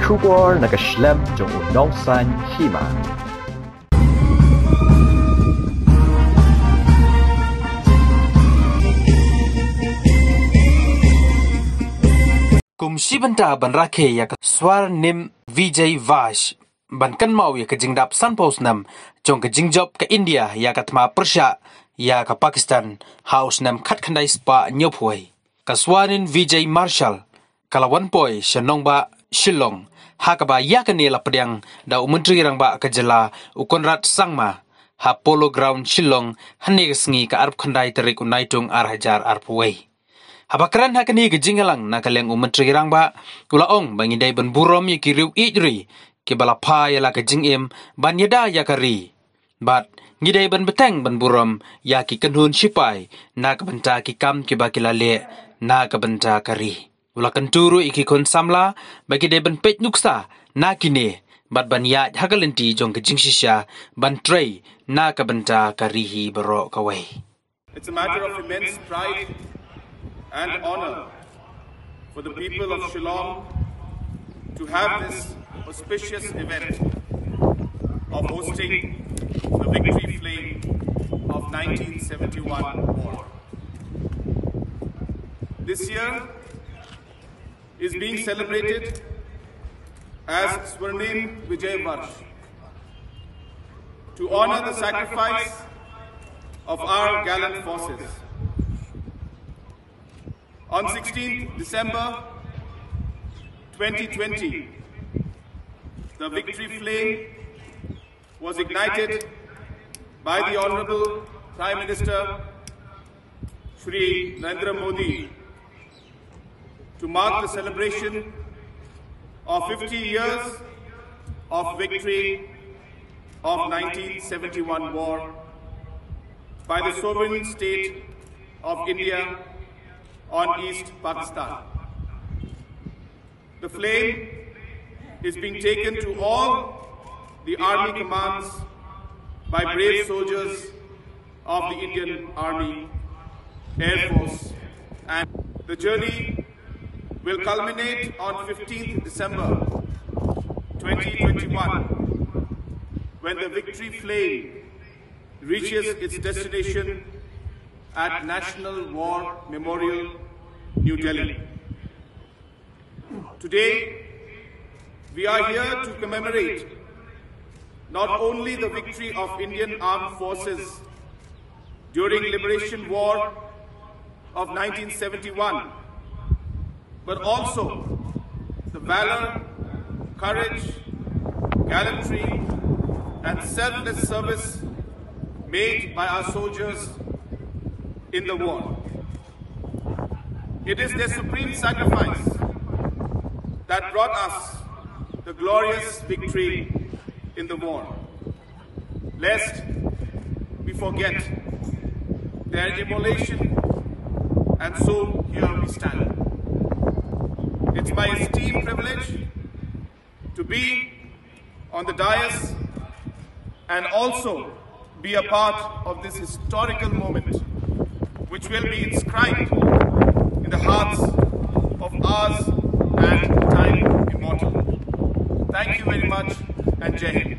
Kubor nakaslem jong unongsan Hima. Kumsi banta ban rakhe ya ka swar nim Vijay Vash ban kan mau ya ka jingdap sanpos nam jong ka jingjop ka India ya ka thma Persha ya ka Pakistan house nam khat khandai spa nyophuai ka swarin Vijay Marshal kalawan poi shanong ba Shillong hakaba ya ka ne la pdyang da menteri rang ba ka jela u Conrad sangma ha polo ground Shillong hane ka sngi ka arp khandai tarik unaitung arhajar arpuai Habakran hakani ke jingalang nakaleng menteri rangba ulaong bangidai ban Burom ya ki Riew Ieid ke balapa ya la ke Jingim ban yada ya kari bat ngidai ban beteng ban Burom ya ki kanhun sipai na ka banta ki kam ki bakilale na ka banta kari ula kanturu iki kon samla bagidai ban pet nuksa na kine bat ban ya hagalenti jong ke jingshisha ban tray na ka banta karihi baro kawai. It's a matter of immense pride and honor for the people of Shillong to have this auspicious event of hosting the victory flame of 1971 war. This year is being celebrated as Swarnim Vijay Varsh to honor the sacrifice of our gallant forces. On 16th December 2020, the victory flame was ignited by the Honorable Prime Minister Shri Narendra Modi to mark the celebration of 50 years of victory of 1971 war by the sovereign state of India on East Pakistan. The flame is being taken to all the army commands by brave soldiers of the Indian Army, Air Force, and the journey will culminate on 15th December 2021 when the victory flame reaches its destination at National War Memorial, New Delhi. Today, we are here to commemorate not only the victory of Indian Armed Forces during Liberation War of 1971, but also the valor, courage, gallantry, and selfless service made by our soldiers in the war. It is their supreme sacrifice that brought us the glorious victory in the war. Lest we forget their immolation, and so here we stand. It's my esteemed privilege to be on the dais and also be a part of this historical moment, which will be inscribed in the hearts of ours and time immortal. Thank you very much, and Jai Hind.